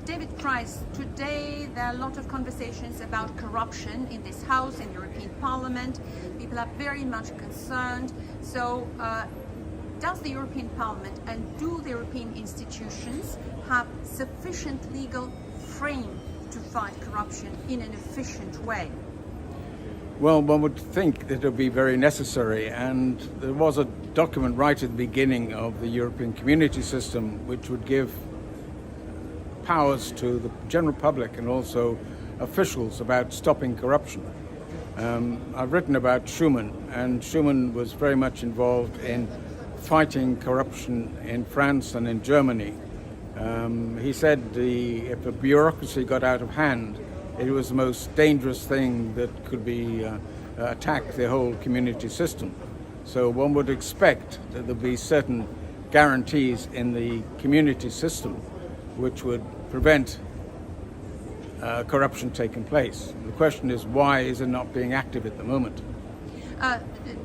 David Price, today there are a lot of conversations about corruption in this House, in the European Parliament. People are very much concerned. So does the European Parliament and do the European institutions have sufficient legal frame to fight corruption in an efficient way? Well, one would think that it would be very necessary, and there was a document right at the beginning of the European Community System which would give powers to the general public and also officials about stopping corruption. I've written about Schuman, and Schuman was very much involved in fighting corruption in France and in Germany. He said if the bureaucracy got out of hand, it was the most dangerous thing that could be attack the whole community system. So one would expect that there'd be certain guarantees in the community system which would prevent corruption taking place. The question is, why is it not being active at the moment?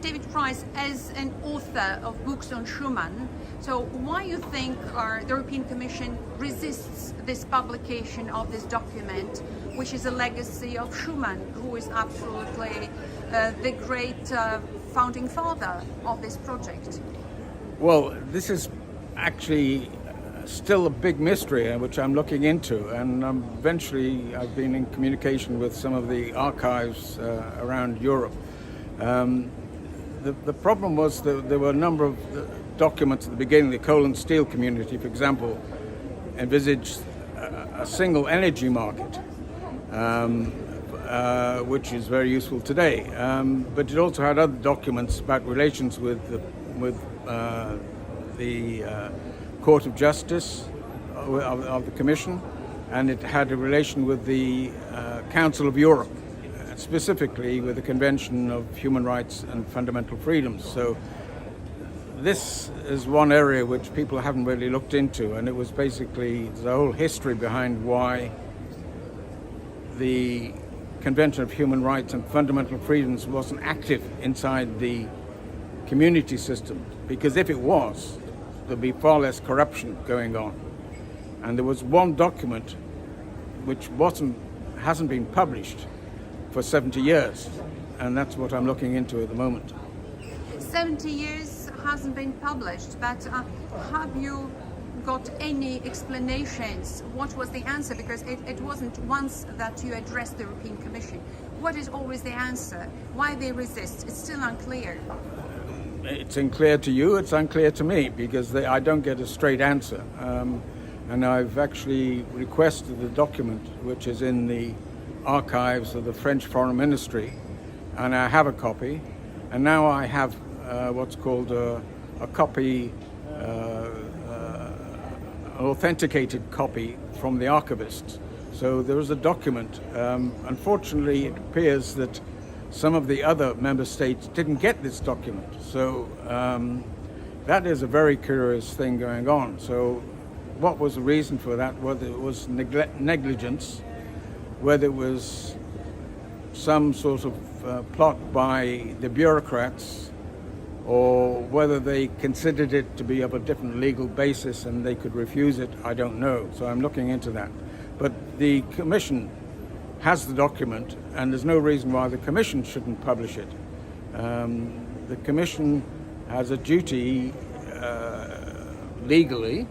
David Price, as an author of books on Schuman, so why you think the European Commission resists this publication of this document, which is a legacy of Schuman, who is absolutely the great founding father of this project? Well, this is actually still a big mystery which I'm looking into, and eventually I've been in communication with some of the archives around Europe. The problem was that there were a number of documents at the beginning. The coal and steel community, for example, envisaged a single energy market, which is very useful today. But it also had other documents about relations with the Court of Justice of the Commission, and it had a relation with the Council of Europe, specifically with the Convention of Human Rights and Fundamental Freedoms. So this is one area which people haven't really looked into, and it was basically the whole history behind why the Convention of Human Rights and Fundamental Freedoms wasn't active inside the community system, because if it was, there'd be far less corruption going on. And there was one document which hasn't been published for 70 years, and that's what I'm looking into at the moment. 70 years hasn't been published, but have you got any explanations? What was the answer? Because it wasn't once that you addressed the European Commission. What is always the answer? Why they resist? It's still unclear. It's unclear to you, it's unclear to me, because I don't get a straight answer. And I've actually requested the document, which is in the archives of the French Foreign Ministry, and I have a copy. And now I have what's called a copy, an authenticated copy from the archivist. So there is a document. Unfortunately, it appears that some of the other member states didn't get this document. So that is a very curious thing going on. So what was the reason for that? Whether it was negligence, whether it was some sort of plot by the bureaucrats, or whether they considered it to be of a different legal basis and they could refuse it, I don't know. So I'm looking into that. But the Commission has the document, and there's no reason why the Commission shouldn't publish it. The Commission has a duty legally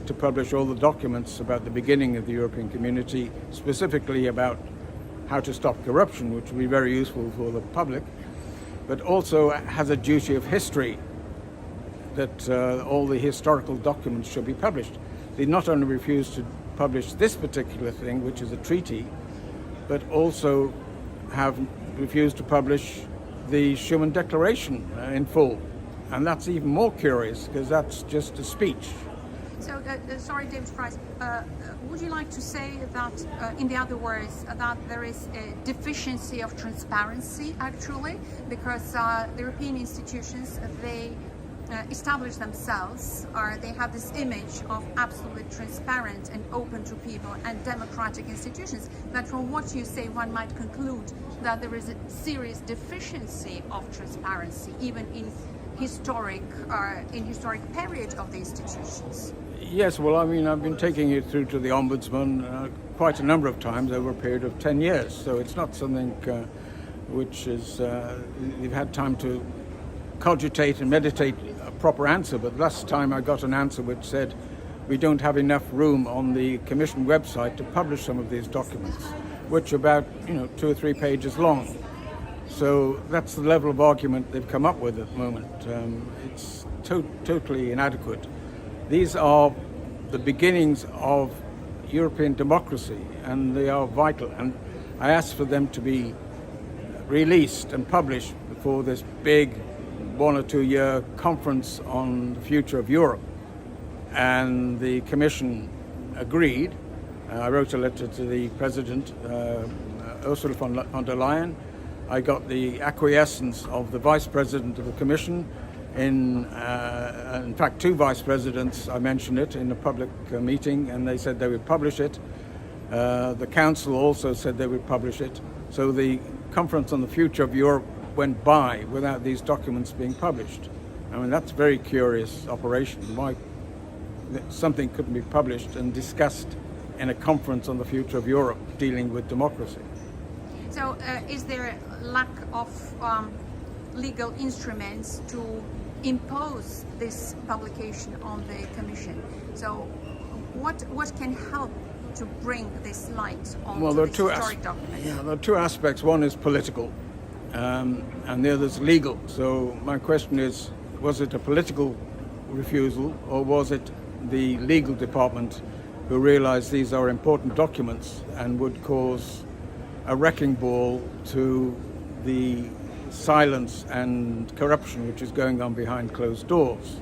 to publish all the documents about the beginning of the European Community, specifically about how to stop corruption, which will be very useful for the public, but also has a duty of history that all the historical documents should be published. They not only refuse to publish this particular thing, which is a treaty, but also have refused to publish the Schuman Declaration in full. And that's even more curious, because that's just a speech. So, sorry, David Price, would you like to say that, in the other words, that there is a deficiency of transparency, actually, because the European institutions, they establish themselves, or they have this image of absolutely transparent and open to people and democratic institutions, that from what you say one might conclude that there is a serious deficiency of transparency even in historic period of the institutions? Yes, well, I mean, I've been taking it through to the Ombudsman quite a number of times over a period of 10 years. So it's not something which is, you've had time to cogitate and meditate a proper answer. But last time I got an answer which said we don't have enough room on the Commission website to publish some of these documents, which are about, 2 or 3 pages long. So that's the level of argument they've come up with at the moment. It's totally inadequate. These are the beginnings of European democracy, and they are vital. And I asked for them to be released and published before this big 1 or 2 year conference on the future of Europe. And the Commission agreed. I wrote a letter to the President, Ursula von der Leyen. I got the acquiescence of the Vice President of the Commission. In fact, 2 Vice Presidents, I mentioned it in a public meeting, and they said they would publish it. The Council also said they would publish it. So the Conference on the Future of Europe went by without these documents being published. I mean, that's a very curious operation. Why something couldn't be published and discussed in a conference on the future of Europe dealing with democracy. So is there a lack of legal instruments to impose this publication on the Commission? So what can help to bring this light on this historic document? There are 2 aspects. One is political and the other is legal. So my question is, was it a political refusal, or was it the legal department who realized these are important documents and would cause a wrecking ball to the silence and corruption which is going on behind closed doors?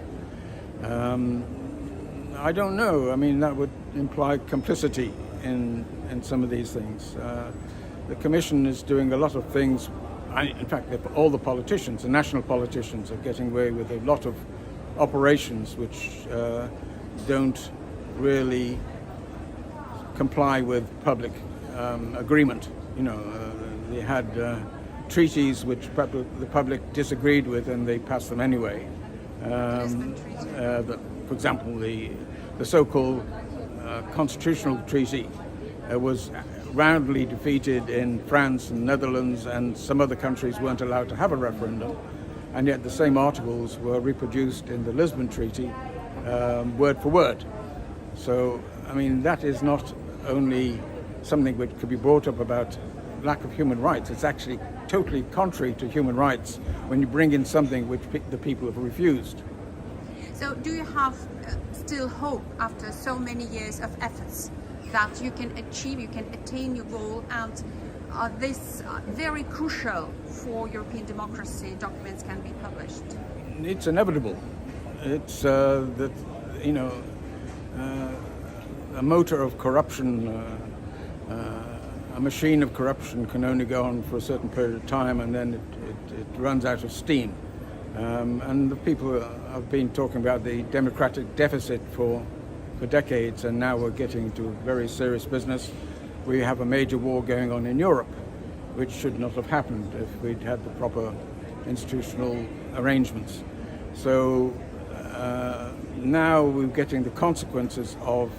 I don't know. I mean, that would imply complicity in some of these things. The Commission is doing a lot of things. In fact, all the politicians, the national politicians, are getting away with a lot of operations which don't really comply with public agreement. They had treaties which the public disagreed with, and they passed them anyway. For example, the so-called constitutional treaty was roundly defeated in France and Netherlands, and some other countries weren't allowed to have a referendum, and yet the same articles were reproduced in the Lisbon Treaty word for word. So, I mean, that is not only something which could be brought up about lack of human rights, it's actually totally contrary to human rights when you bring in something which the people have refused. So do you have still hope after so many years of efforts that you can attain your goal, and this very crucial for European democracy documents can be published? It's inevitable. It's a motor of corruption, a machine of corruption can only go on for a certain period of time, and then it runs out of steam. And the people have been talking about the democratic deficit for decades, and now we're getting to very serious business. We have a major war going on in Europe, which should not have happened if we'd had the proper institutional arrangements. So now we're getting the consequences of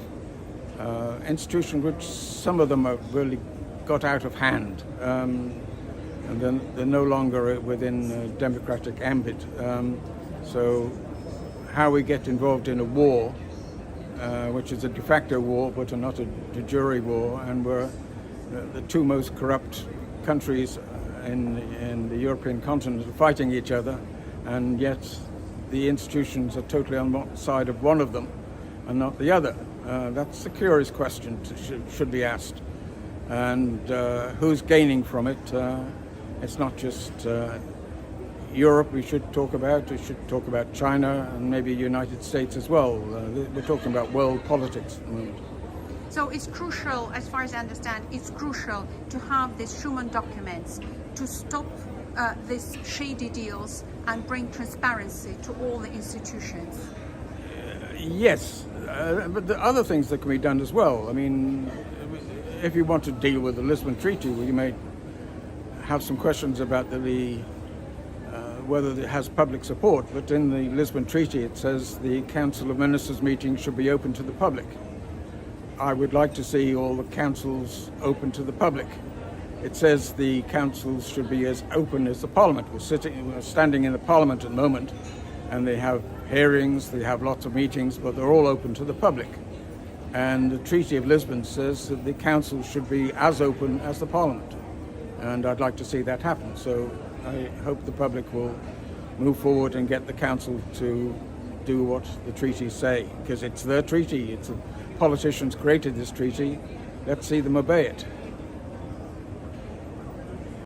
institutions which some of them have really got out of hand, and then they're no longer within democratic ambit. So how we get involved in a war, which is a de facto war but not a de jure war, and we're the 2 most corrupt countries in the European continent are fighting each other, and yet the institutions are totally on one side of one of them and not the other. That's a curious question should be asked. And who's gaining from it? It's not just Europe we should talk about. We should talk about China and maybe the United States as well. We're talking about world politics at the moment. So it's crucial, as far as I understand, it's crucial to have these Schuman documents to stop these shady deals and bring transparency to all the institutions. Yes, but there are other things that can be done as well. I mean, if you want to deal with the Lisbon Treaty, well, you may have some questions about whether it has public support, but in the Lisbon Treaty it says the Council of Ministers meetings should be open to the public. I would like to see all the councils open to the public. It says the councils should be as open as the Parliament. We're standing in the Parliament at the moment, and they have hearings, they have lots of meetings, but they're all open to the public. And the Treaty of Lisbon says that the council should be as open as the Parliament. And I'd like to see that happen. So I hope the public will move forward and get the council to do what the treaties say, because it's their treaty. Politicians created this treaty. Let's see them obey it.